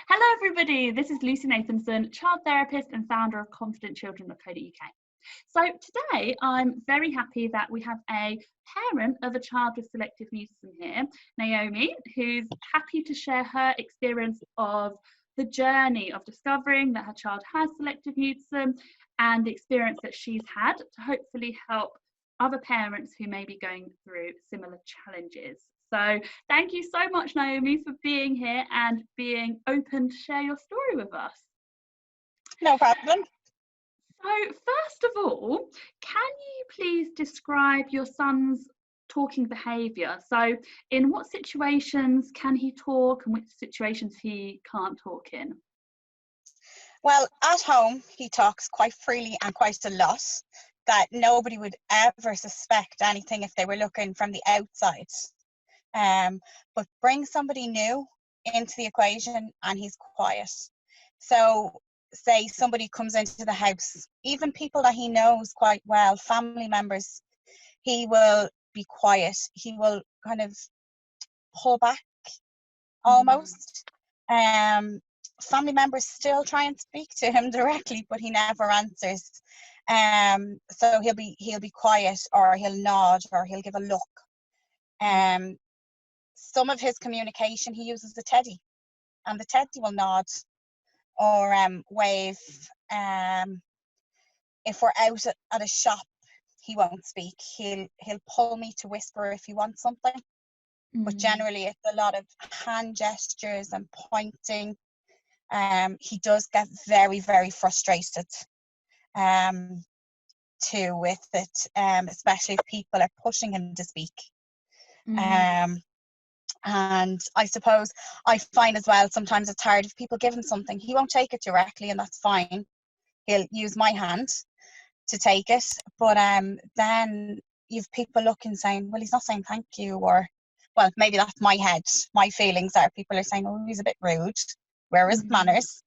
Hello everybody, this is Lucy Nathanson, child therapist and founder of 𝗏𝗏𝗏𝗀𝗏𝗏. So today I'm very happy that we have a parent of a child with selective mutism here, Naomi, who's happy to share her experience of the journey of discovering that her child has selective mutism and the experience that she's had to hopefully help other parents who may be going through similar challenges. So thank you so much, Naomi, for being here and being open to share your story with us. No problem. So first of all, can you please describe your son's talking behaviour? So in what situations can he talk and which situations he can't talk in? Well, at home, he talks quite freely and quite a lot, that nobody would ever suspect anything if they were looking from the outside. But bring somebody new into the equation and he's quiet. So say somebody comes into the house, even people that he knows quite well, family members, he will be quiet. He will kind of pull back almost. Family members still try and speak to him directly, but he never answers. So he'll be quiet, or he'll nod, or he'll give a look. Some of his communication, he uses the teddy, and the teddy will nod or wave. If we're out at a shop, he won't speak. He'll pull me to whisper if he wants something. But generally it's a lot of hand gestures and pointing. He does get very, very frustrated too with it, especially if people are pushing him to speak. And I suppose I find as well, sometimes it's hard if people give him something, he won't take it directly, and that's fine. He'll use my hand to take it, but then you've people looking saying, well, he's not saying thank you, or, well, maybe that's my head. My feelings are people are saying, oh, he's a bit rude. Where is manners?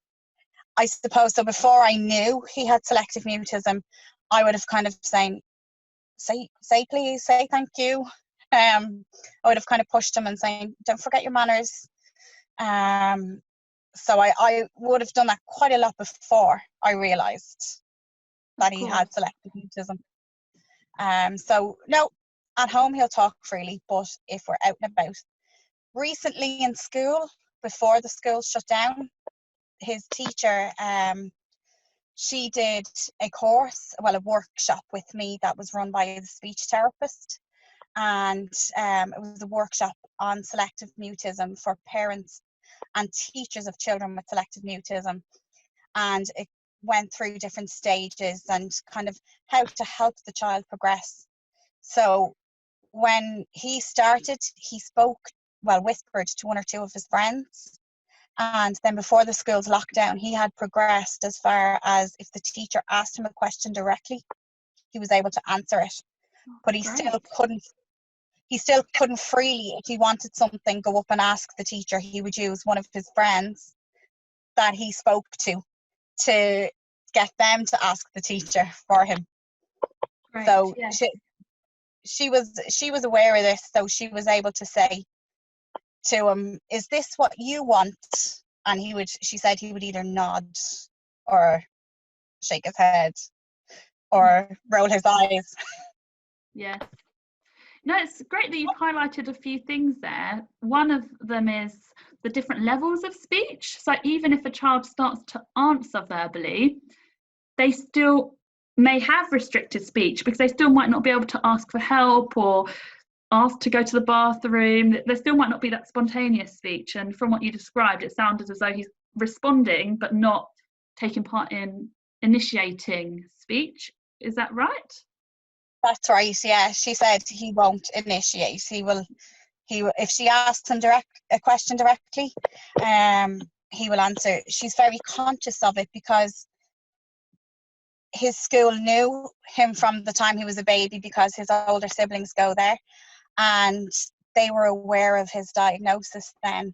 I suppose, so before I knew he had selective mutism, I would have kind of saying, say please, say thank you. I would have kind of pushed him and saying, don't forget your manners. So I would have done that quite a lot before I realised that he had selective mutism. So no, at home he'll talk freely, but if we're out and about. Recently in school, before the school shut down, his teacher, she did a course, well, a workshop with me that was run by the speech therapist. And it was a workshop on selective mutism for parents and teachers of children with selective mutism, and it went through different stages and kind of how to help the child progress. So when he started, he spoke, well, whispered to one or two of his friends, and then before the school's lockdown, he had progressed as far as if the teacher asked him a question directly, he was able to answer it. But he still couldn't freely, if he wanted something, go up and ask the teacher. He would use one of his friends that he spoke to get them to ask the teacher for him. Right, so yes. she was aware of this, so she was able to say to him, is this what you want? And she said he would either nod or shake his head or roll his eyes. Yes. No, it's great that you've highlighted a few things there. One of them is the different levels of speech. So even if a child starts to answer verbally, they still may have restricted speech because they still might not be able to ask for help or ask to go to the bathroom. There still might not be that spontaneous speech. And from what you described, it sounded as though he's responding but not taking part in initiating speech. Is that right? That's right, yeah. She said he won't initiate. He will if she asks him a question directly, he will answer. She's very conscious of it because his school knew him from the time he was a baby because his older siblings go there, and they were aware of his diagnosis then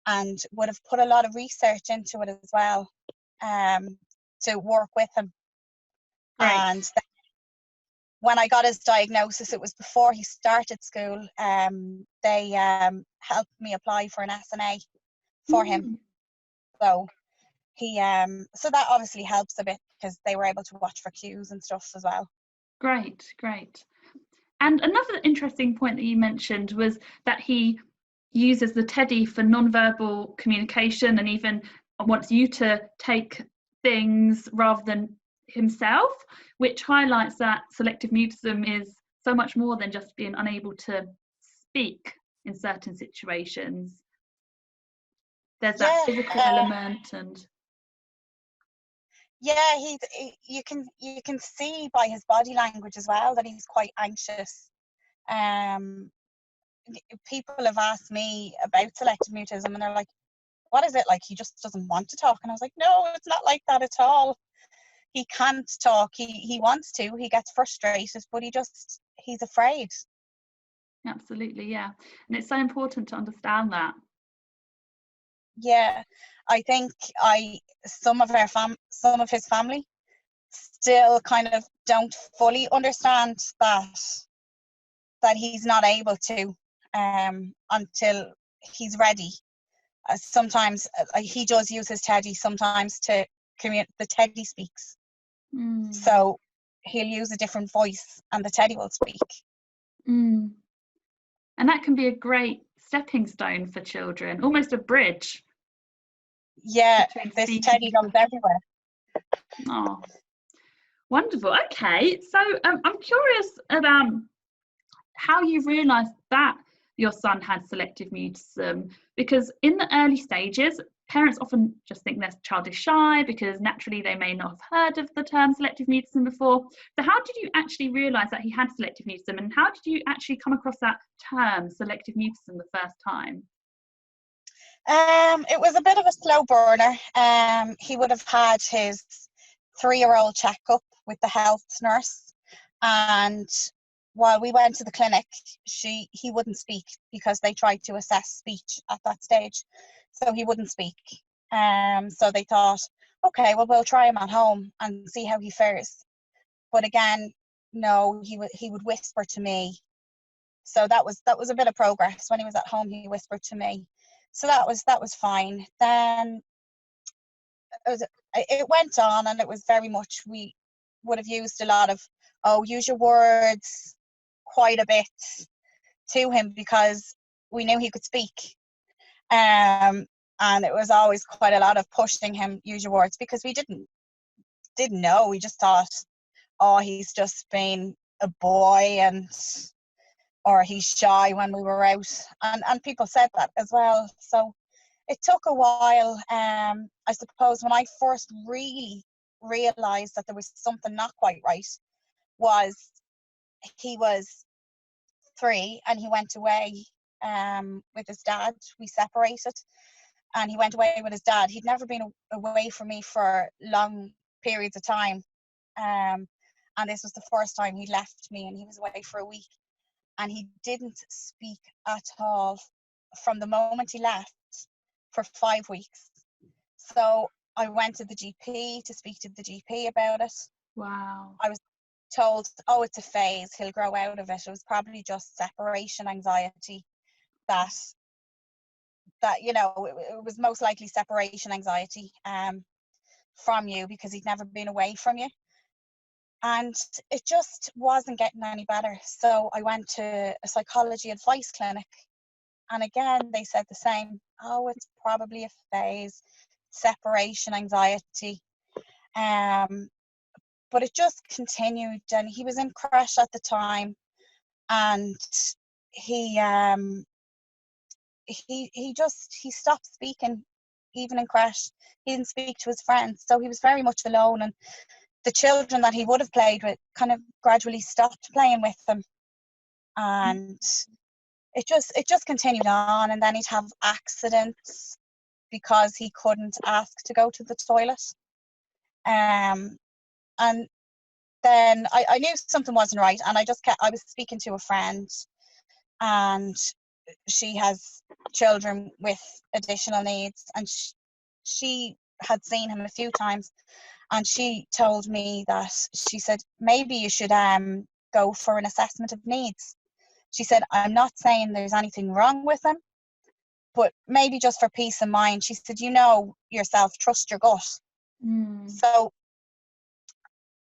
and would have put a lot of research into it as well, to work with him. Right. And when I got his diagnosis, it was before he started school. They helped me apply for an SNA for him. So so that obviously helps a bit because they were able to watch for cues and stuff as well. Great, great. And another interesting point that you mentioned was that he uses the 𝗕cy for non-verbal communication and even wants you to take things rather than himself, which highlights that selective mutism is so much more than just being unable to speak in certain situations. There's that physical element, and you can see by his body language as well that he's quite anxious. People have asked me about selective mutism and they're like, what is it, like he just doesn't want to talk? And I was like, no, it's not like that at all. He can't talk. He wants to, he gets frustrated, but he's afraid. Absolutely, yeah. And it's so important to understand that. Yeah, I think some of his family still kind of don't fully understand that he's not able to until he's ready. Sometimes he does use his 𝗕cy sometimes to communicate. The 𝗕cy speaks, so he'll use a different voice and the 𝗕cy will speak. And that can be a great stepping stone for children, almost a bridge. Yeah, this 𝗕cy goes everywhere. Oh, wonderful. Okay, so I'm curious about how you realised that your son had selective mutism, because in the early stages, parents often just think their child is shy because naturally they may not have heard of the term selective mutism before. So how did you actually realise that he had selective mutism, and how did you actually come across that term selective mutism the first time? It was a bit of a slow burner. He would have had his 3-year-old checkup with the health nurse, and while we went to the clinic, he wouldn't speak because they tried to assess speech at that stage, so he wouldn't speak. So they thought, okay, well, we'll try him at home and see how he fares. But again, no, he would whisper to me. So that was a bit of progress. When he was at home, he whispered to me. So that was fine. Then it went on, and it was very much, we would have used a lot of, use your words quite a bit to him because we knew he could speak. And it was always quite a lot of pushing him, use your words, because we didn't know. We just thought, he's just been a boy, or he's shy when we were out, and people said that as well. So it took a while. I suppose when I first really realised that there was something not quite right was he was 3 and he went away with his dad. We separated and he went away with his dad. He'd never been away from me for long periods of time, and this was the first time he left me, and he was away for a week, and he didn't speak at all from the moment he left for 5 weeks. So I went to the GP to speak to the GP about it. Wow. I was told, it's a phase, he'll grow out of it. It was probably just separation anxiety that it was most likely separation anxiety from you, because he'd never been away from you. And it just wasn't getting any better. So I went to a psychology advice clinic, and again they said the same. It's probably a phase, separation anxiety. But it just continued, and he was in creche at the time, and he stopped speaking even in creche. He didn't speak to his friends, so he was very much alone, and the children that he would have played with kind of gradually stopped playing with them, and it just continued on. And then he'd have accidents because he couldn't ask to go to the toilet, and then I knew something wasn't right, and I was speaking to a friend, and she has children with additional needs, and she had seen him a few times, and she told me that, she said, maybe you should go for an assessment of needs. She said, I'm not saying there's anything wrong with him, but maybe just for peace of mind, she said, you know yourself, trust your gut. So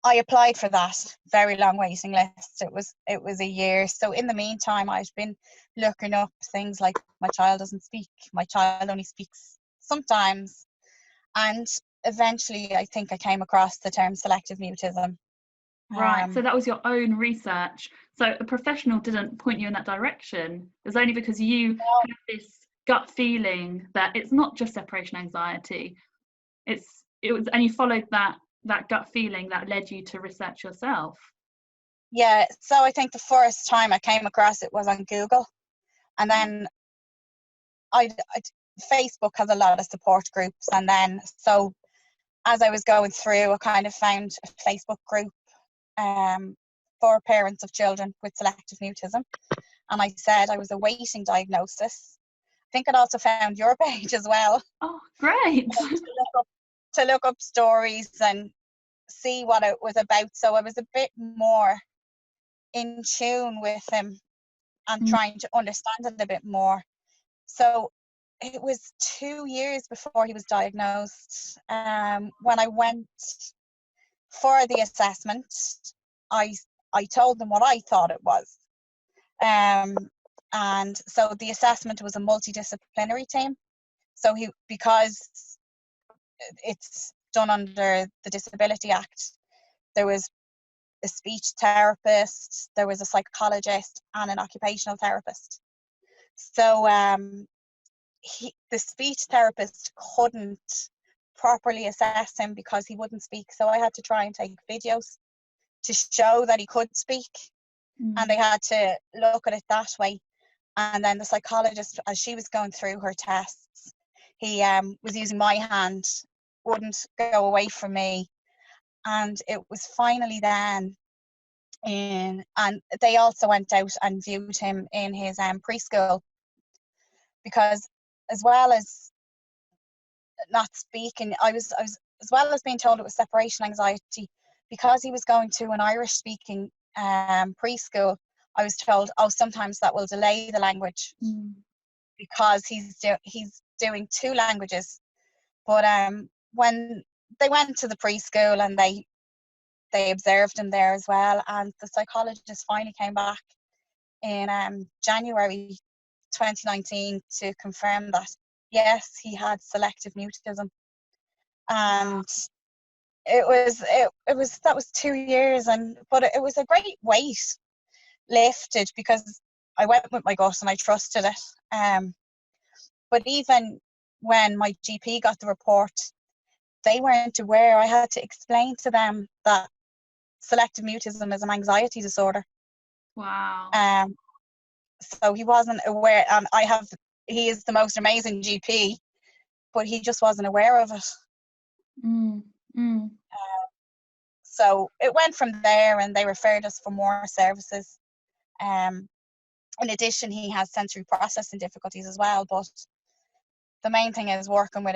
I applied for that. Very long waiting list. It was a year. So in the meantime, I've been looking up things like my child doesn't speak, my child only speaks sometimes, and eventually I think I came across the term selective mutism. Right, so that was your own research. So a professional didn't point you in that direction. It was only because you had this gut feeling that it's not just separation anxiety. It was, and you followed that gut feeling that led you to research yourself. Yeah, so I think the first time I came across it was on Google, and then Facebook has a lot of support groups, and then so as I was going through, I kind of found a Facebook group for parents of children with selective mutism, and I said I was awaiting diagnosis. I think I'd also found your page as well. Oh, great! to look up stories and see what it was about, so I was a bit more in tune with him and trying to understand it a bit more. So it was 2 years before he was diagnosed. When I went for the assessment, I told them what I thought it was. And so the assessment was a multidisciplinary team. So because it's done under the Disability Act, there was a speech therapist, there was a psychologist, and an occupational therapist. So the speech therapist couldn't properly assess him because he wouldn't speak. So I had to try and take videos to show that he could speak, and they had to look at it that way. And then the psychologist, as she was going through her tests, he was using my hand, wouldn't go away from me. And it was finally then and they also went out and viewed him in his preschool, because as well as not speaking, I was as well as being told it was separation anxiety, because he was going to an Irish speaking preschool. I was told, oh, sometimes that will delay the language because he's doing 2 languages. But when they went to the preschool and they observed him there as well, and the psychologist finally came back in January 2019 to confirm that yes, he had selective mutism. And it was 2 years, but it was a great weight lifted because I went with my gut and I trusted it. But even when my GP got the report, they weren't aware. I had to explain to them that selective mutism is an anxiety disorder. Wow. So he wasn't aware, and he is the most amazing GP, but he just wasn't aware of it. So it went from there, and they referred us for more services. In addition, he has sensory processing difficulties as well, but the main thing is working with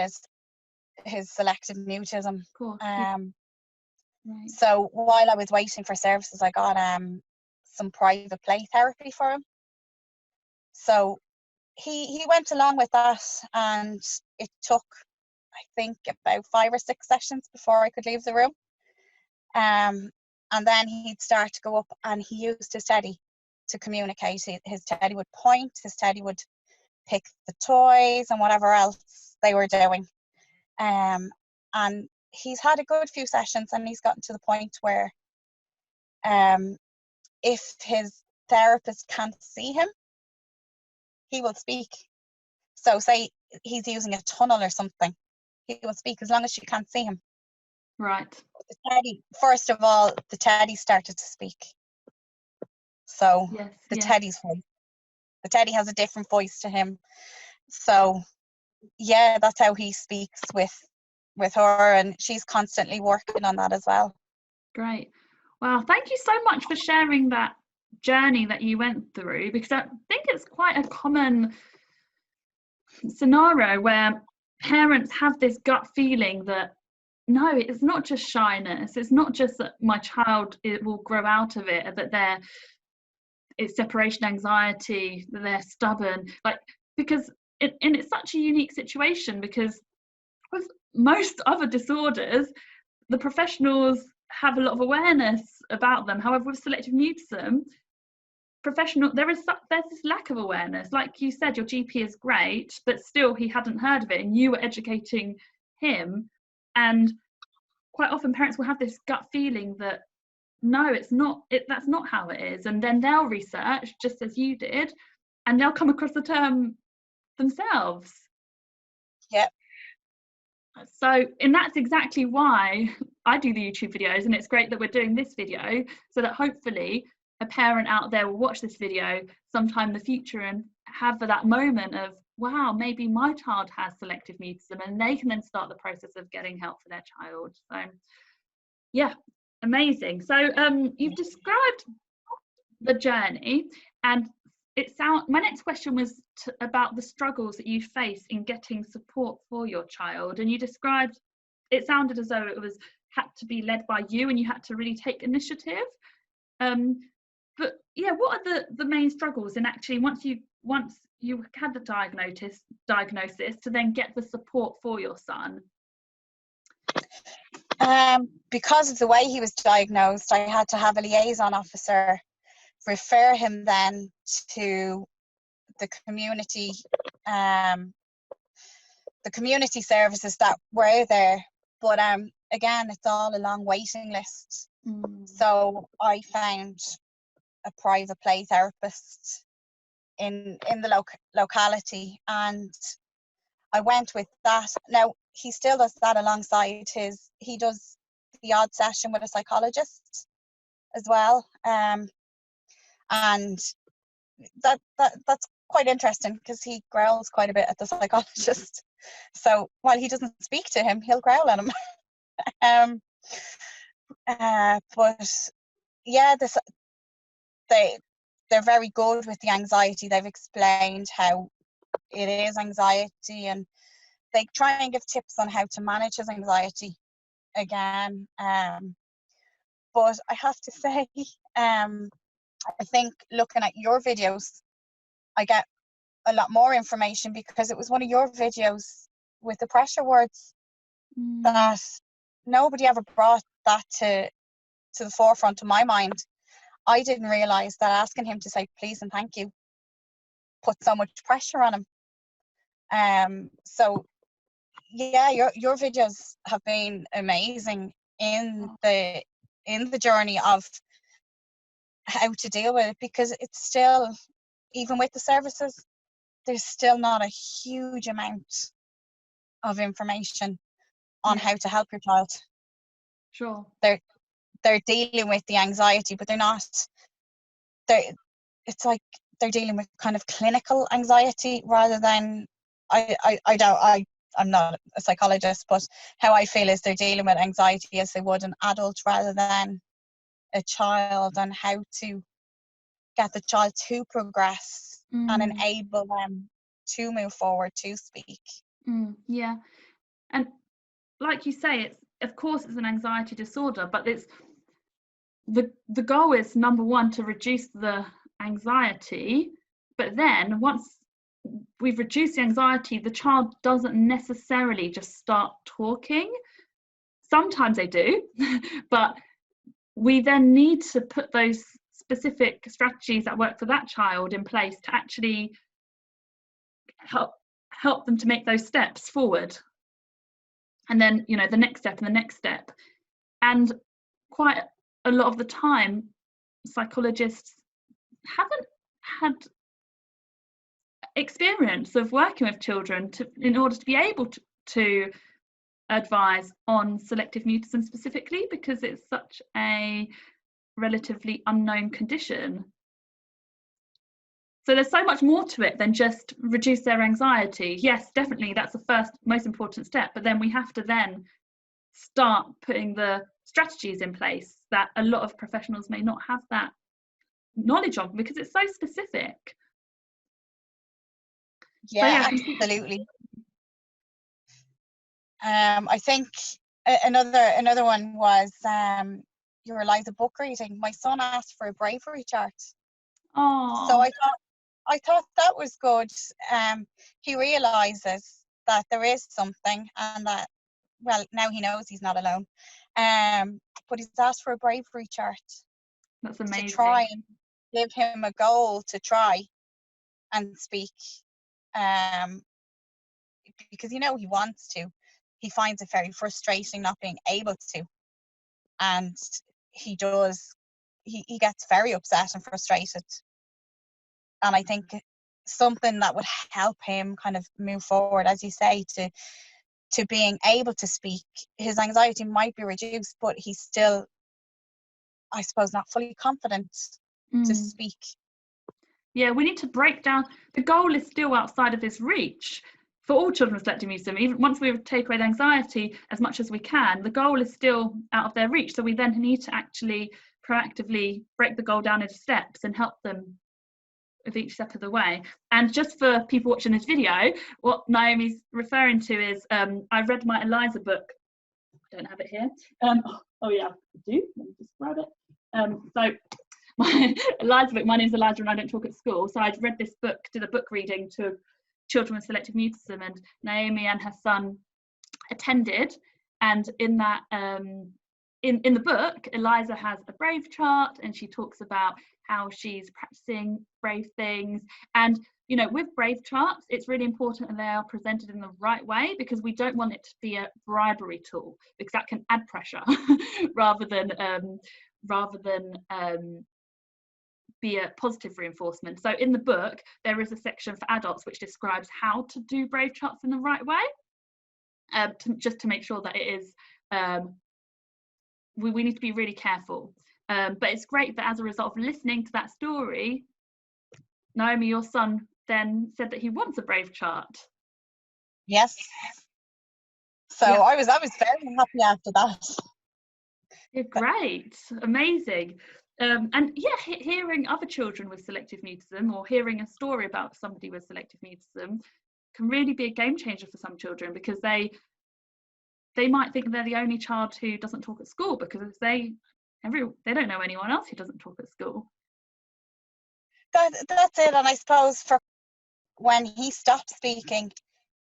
his selective mutism. Cool. Right. So while I was waiting for services, I got some private play therapy for him. So he went along with that, and it took, I think, about 5 or 6 sessions before I could leave the room. And then he'd start to go up, and he used his teddy to communicate. His teddy would point, his teddy would pick the toys and whatever else they were doing. And he's had a good few sessions, and he's gotten to the point where if his therapist can't see him, he will speak. So say he's using a tunnel or something, he will speak as long as she can't see him. Right. The teddy, first of all, the teddy started to speak. So teddy's voice. The teddy has a different voice to him. So yeah, that's how he speaks with her, and she's constantly working on that as well. Great. Wow, thank you so much for sharing that journey that you went through, because I think it's quite a common scenario where parents have this gut feeling that no, it's not just shyness, it's not just that my child will grow out of it, that it's separation anxiety, that they're stubborn, because and it's such a unique situation, because with most other disorders, the professionals have a lot of awareness about them. However, with selective mutism, there's this lack of awareness. Like you said, your GP is great, but still he hadn't heard of it, and you were educating him. And quite often parents will have this gut feeling that no, it's not, that's not how it is, and then they'll research just as you did, and they'll come across the term themselves. Yep. So, and that's exactly why I do the YouTube videos, and it's great that we're doing this video, so that hopefully a parent out there will watch this video sometime in the future and have that moment of, wow, maybe my child has selective mutism, and they can then start the process of getting help for their child. So yeah, amazing. So you've described the journey, and my next question was about the struggles that you face in getting support for your child, and you described, it sounded as though it had to be led by you, and you had to really take initiative. But yeah, what are the main struggles in actually once you had the diagnosis to then get the support for your son? Because of the way he was diagnosed, I had to have a liaison officer refer him then to the community services that were there. But again, it's all a long waiting list. So I found a private play therapist in the locality, and I went with that. Now he still does that alongside he does the odd session with a psychologist as well, and that's quite interesting, because he growls quite a bit at the psychologist. So while he doesn't speak to him, he'll growl at him. But yeah, they're very good with the anxiety. They've explained how it is anxiety, and they try and give tips on how to manage his anxiety again. But I have to say, I think looking at your videos, I get a lot more information, because it was one of your videos with the pressure words that nobody ever brought that to the forefront of my mind. I didn't realise that asking him to say please and thank you put so much pressure on him. So yeah, your videos have been amazing in the journey of how to deal with it, because it's still, even with the services, there's still not a huge amount of information on how to help your child. Sure. They're dealing with the anxiety, but it's like they're dealing with kind of clinical anxiety rather than, I'm not a psychologist, but how I feel is they're dealing with anxiety as they would an adult rather than a child, and how to get the child to progress and enable them to move forward, to speak. Yeah, and like you say, of course it's an anxiety disorder, but it's the goal is, number one, to reduce the anxiety, but then once we've reduced the anxiety, the child doesn't necessarily just start talking. Sometimes they do, but we then need to put those specific strategies that work for that child in place to actually help them to make those steps forward. And then, you know, the next step and the next step. And quite a lot of the time, psychologists haven't had experience of working with children in order to be able to advise on selective mutism specifically, because it's such a relatively unknown condition. So there's so much more to it than just reduce their anxiety. Yes, definitely, that's the first most important step, but then we have to then start putting the strategies in place that a lot of professionals may not have that knowledge of, because it's so specific. Yeah, so, yeah, absolutely. I think another one was your Eliza book reading. My son asked for a bravery chart. Oh. So I thought, I thought that was good. He realizes that there is something, and that, well, now he knows he's not alone. But he's asked for a bravery chart. That's amazing. To try and give him a goal to try and speak. Because he wants to. He finds it very frustrating not being able to. And he gets very upset and frustrated. And I think something that would help him kind of move forward, as you say, to being able to speak, his anxiety might be reduced, but he's still, I suppose, not fully confident to speak. Yeah, we need to break down. The goal is still outside of his reach for all children with selective mutism. Even once we take away the anxiety as much as we can, the goal is still out of their reach. So we then need to actually proactively break the goal down into steps and help them with each step of the way. And just for people watching this video, what Naomi's referring to is, I read my 𝗦𝗲𝗶𝗲 book. I don't have it here. Oh yeah, I do. Let me just grab it. So my 𝗦𝗲𝗶𝗲 book, my name's 𝗦𝗲𝗲 and I don't talk at school. So I'd read this book, did a book reading to children with selective mutism, and Naomi and her son attended. And in that, in the book, Eliza has a brave chart, and she talks about how she's practicing brave things. And with brave charts, it's really important that they are presented in the right way, because we don't want it to be a bribery tool, because that can add pressure rather than be a positive reinforcement. So in the book, there is a section for adults which describes how to do brave charts in the right way, just to make sure that it is, we need to be really careful. But it's great that as a result of listening to that story, Naomi, your son, then said that he wants a brave chart. Yes. So yeah. I was very happy after that. Yeah, great, amazing. And yeah, hearing other children with selective mutism, or hearing a story about somebody with selective mutism, can really be a game changer for some children, because they might think they're the only child who doesn't talk at school, because they don't know anyone else who doesn't talk at school. That's it. And I suppose for when he stopped speaking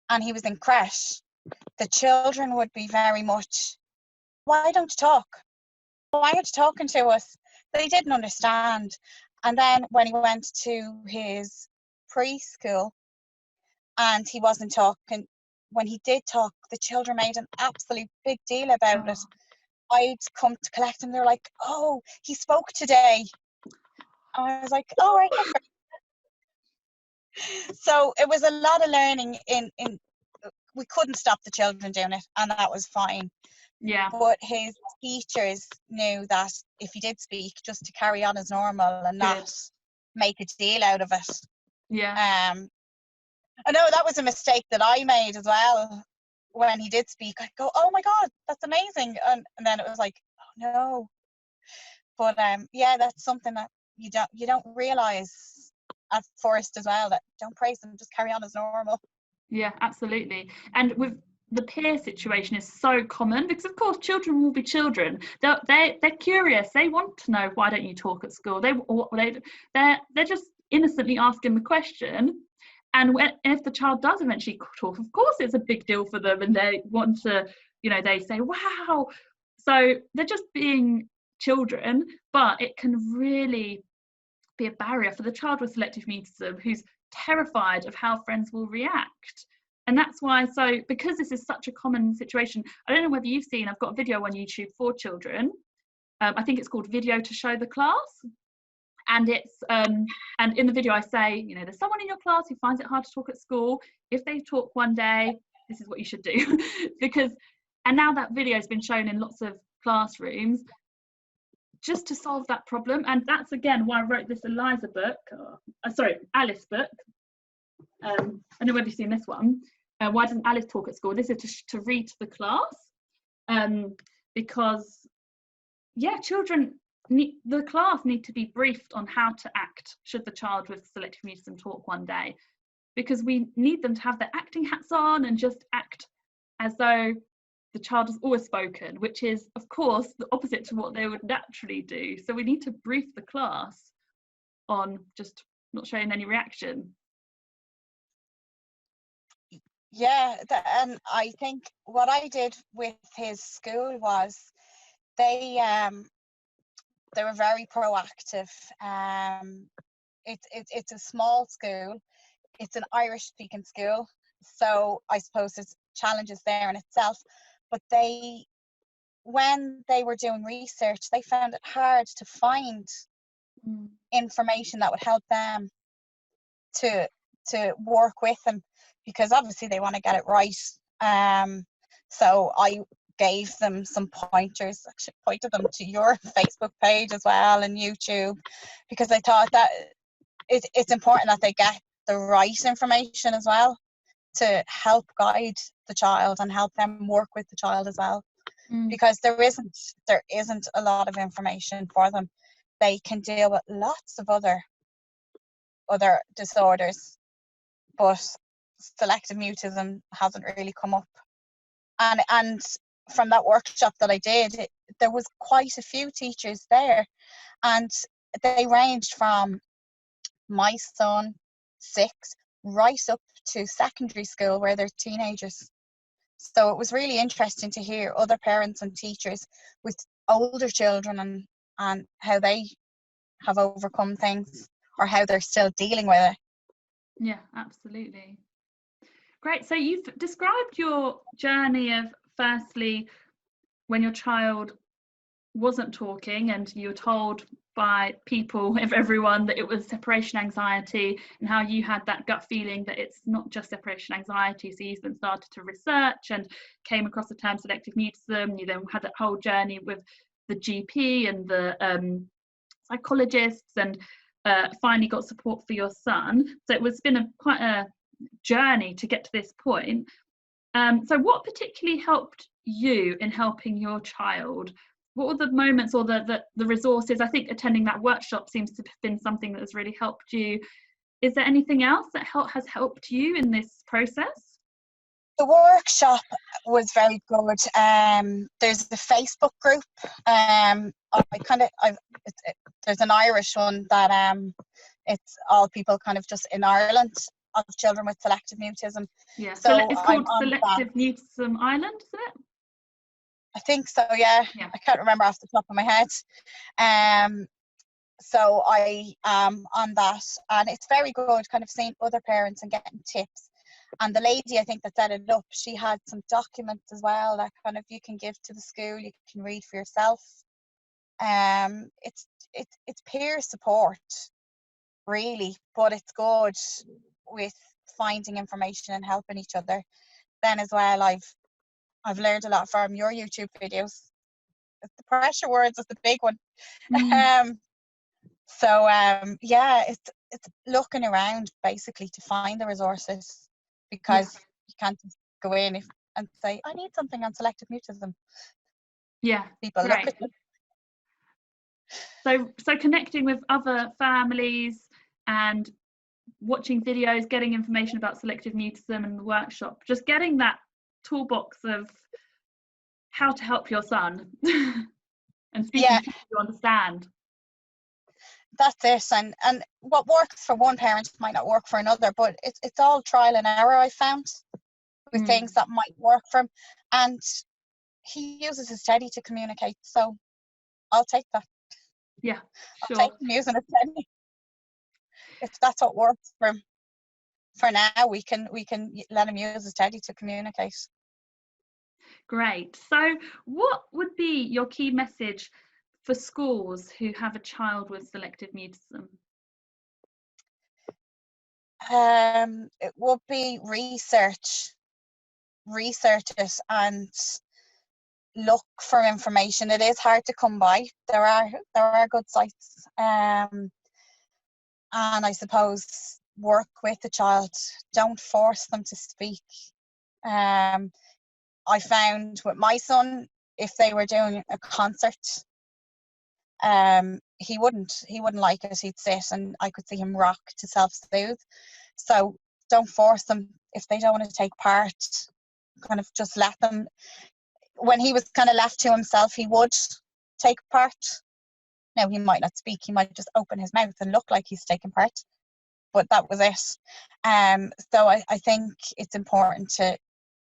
and he was in creche, the children would be very much, why don't you talk? Why aren't you talking to us? They didn't understand. And then when he went to his preschool and he wasn't talking, when he did talk, the children made an absolute big deal about it. I'd come to collect him, they're like, oh, he spoke today. And I was like, oh, right. So it was a lot of learning in we couldn't stop the children doing it, and that was fine. Yeah. But his teachers knew that if he did speak, just to carry on as normal and not make a deal out of it. Yeah. I know that was a mistake that I made as well. When he did speak, I'd go, oh my God, that's amazing. And then it was like, oh no. But yeah, that's something that you don't realise at first as well, that don't praise them, just carry on as normal. Yeah, absolutely. And with the peer situation is so common, because of course children will be children. They're curious. They want to know, why don't you talk at school? They're just innocently asking the question. And if the child does eventually talk, of course it's a big deal for them, and they want to, they say, wow. So they're just being children, but it can really be a barrier for the child with selective mutism who's terrified of how friends will react. And that's why, because this is such a common situation, I don't know whether you've seen, I've got a video on YouTube for children. I think it's called Video to Show the Class. And it's and in the video I say, there's someone in your class who finds it hard to talk at school. If they talk one day, this is what you should do. And now that video has been shown in lots of classrooms, just to solve that problem. And that's again why I wrote this 𝗦𝗲𝗶𝗲𝗰 book, 𝗬𝗻𝗋 book. I don't know whether you've seen this one. Why doesn't Alice talk at school? This is to read to the class, because yeah, the class need to be briefed on how to act should the child with selective mutism talk one day, because we need them to have their acting hats on and just act as though the child has always spoken, which is of course the opposite to what they would naturally do. So we need to brief the class on just not showing any reaction? Yeah, and I think what I did with his school was they were very proactive. It's a small school. It's an Irish speaking school, so I suppose there's challenges there in itself. But when they were doing research, they found it hard to find information that would help them to work with them, because obviously they want to get it right. So I gave them some pointers, actually pointed them to your Facebook page as well and YouTube, because I thought that it's important that they get the right information as well to help guide the child and help them work with the child as well. Because there isn't a lot of information for them. They can deal with lots of other disorders, but selective mutism hasn't really come up. And from that workshop that I did, there was quite a few teachers there, and they ranged from my son 6 right up to secondary school where they're teenagers. So it was really interesting to hear other parents and teachers with older children and how they have overcome things or how they're still dealing with it. Yeah, absolutely. Great. So you've described your journey of, firstly, when your child wasn't talking and you were told by people, if everyone, that it was separation anxiety, and how you had that gut feeling that it's not just separation anxiety. So you then started to research and came across the term selective mutism. You then had that whole journey with the GP and the psychologists, and finally got support for your son. So it's been quite a journey to get to this point. So what particularly helped you in helping your child? What were the moments or the resources? I think attending that workshop seems to have been something that has really helped you. Is there anything else that has helped you in this process? The workshop was very good. There's the Facebook group. There's an Irish one that it's all people kind of just in Ireland of children with selective mutism. Yeah, so it's called Selective Mutism Ireland, isn't it? I think so, yeah. I can't remember off the top of my head. So I am on that, and it's very good kind of seeing other parents and getting tips. And the lady, I think, that set it up, she had some documents as well that kind of you can give to the school, you can read for yourself. It's peer support, really, but it's good with finding information and helping each other. Then as well, I've learned a lot from your YouTube videos. The pressure words is the big one. Yeah, it's looking around basically to find the resources, because you can't just go in and say, I need something on selective mutism. Yeah, people great. look at them. So connecting with other families and watching videos, getting information about selective mutism and the workshop, just getting that toolbox of how to help your son and speaking to people who understand. That's it, and what works for one parent might not work for another, but it's all trial and error, I found, with things that might work for him. And he uses his 𝗕cie to communicate, so I'll take that. Yeah, sure. I'll take him using his 𝗕cie. If that's what works for him. For now, we can let him use his 𝗕cie to communicate. Great. So what would be your key message for schools who have a child with selective mutism? It would be research it and look for information. It is hard to come by. There are good sites, and I suppose work with the child. Don't force them to speak. I found with my son, if they were doing a concert, he wouldn't like it. He'd sit and I could see him rock to self-soothe. So don't force them. If they don't want to take part, kind of just let them. When he was kind of left to himself, he would take part. Now, he might not speak, he might just open his mouth and look like he's taking part, but that was it. So I think it's important to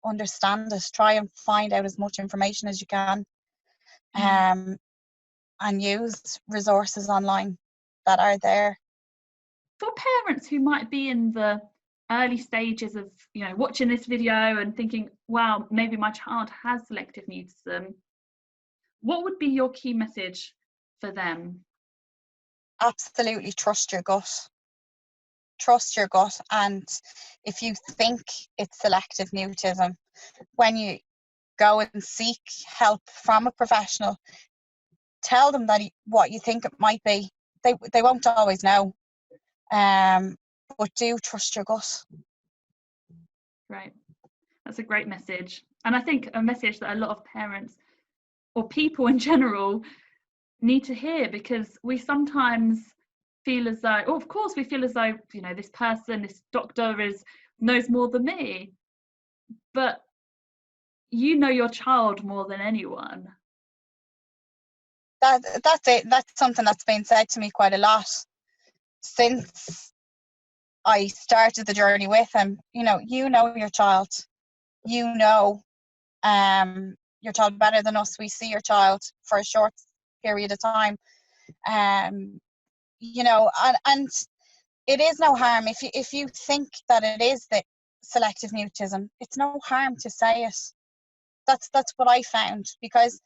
understand it, try and find out as much information as you can, and use resources online that are there. For parents who might be in the early stages of, you know, watching this video and thinking, wow, maybe my child has selective mutism, what would be your key message for them? Absolutely trust your gut. Trust your gut, and if you think it's selective mutism, when you go and seek help from a professional, tell them that what you think it might be. They won't always know, but do trust your gut. Right, that's a great message, and I think a message that a lot of parents or people in general need to hear, because we sometimes feel as though, of course we feel as though, you know, this person, this doctor knows more than me, but you know your child more than anyone. That's it. That's something that's been said to me quite a lot since I started the journey with him. You know your child. You know your child better than us. We see your child for a short period of time. You know, and it is no harm if you think that it is the selective mutism. It's no harm to say it. That's what I found, because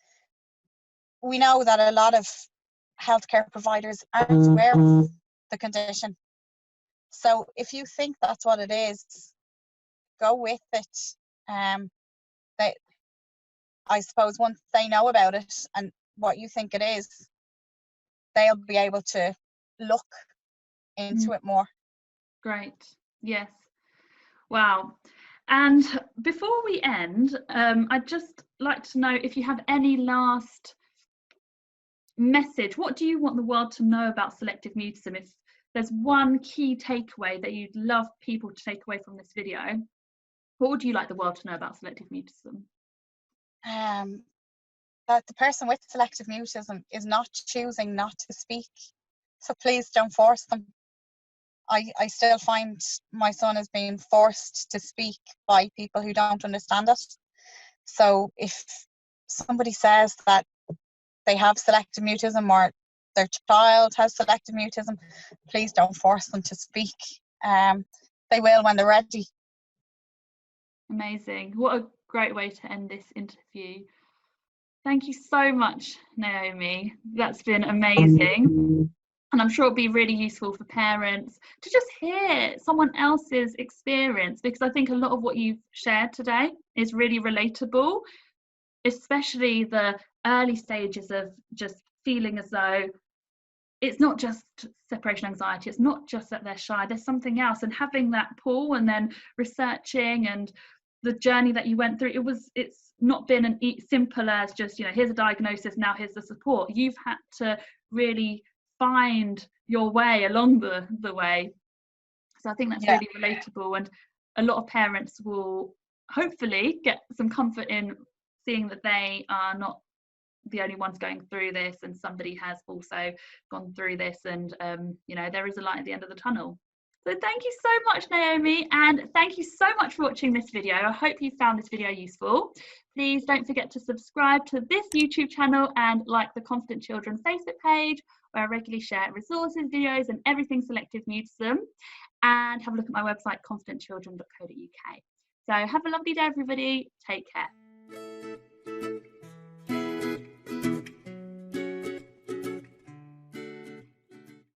we know that a lot of healthcare providers aren't aware of the condition. So if you think that's what it is, go with it. I suppose once they know about it and what you think it is, they'll be able to look into it more. Great. Yes. Wow. And before we end, I'd just like to know if you have any last message. What do you want the world to know about selective mutism? If there's one key takeaway that you'd love people to take away from this video, what would you like the world to know about selective mutism? That the person with selective mutism is not choosing not to speak. So please don't force them. I still find my son is being forced to speak by people who don't understand it. So if somebody says that they have selective mutism or their child has selective mutism, please don't force them to speak. They will when they're ready. Amazing. What a great way to end this interview. Thank you so much, Naomi. That's been amazing. And I'm sure it'll be really useful for parents to just hear someone else's experience, because I think a lot of what you've shared today is really relatable, especially the early stages of just feeling as though it's not just separation anxiety, it's not just that they're shy, there's something else. And having that pull and then researching and the journey that you went through, it's not been as simple as just, you know, here's a diagnosis, now here's the support. You've had to really find your way along the way. So I think that's really relatable, and a lot of parents will hopefully get some comfort in seeing that they are not the only ones going through this, and somebody has also gone through this, and you know, there is a light at the end of the tunnel. So thank you so much, Naomi, and thank you so much for watching this video. I hope you found this video useful. Please don't forget to subscribe to this YouTube channel and like the Confident Children Facebook page, where I regularly share resources, videos, and everything selective mutism. And have a look at my website, confidentchildren.co.uk. So have a lovely day, everybody. Take care.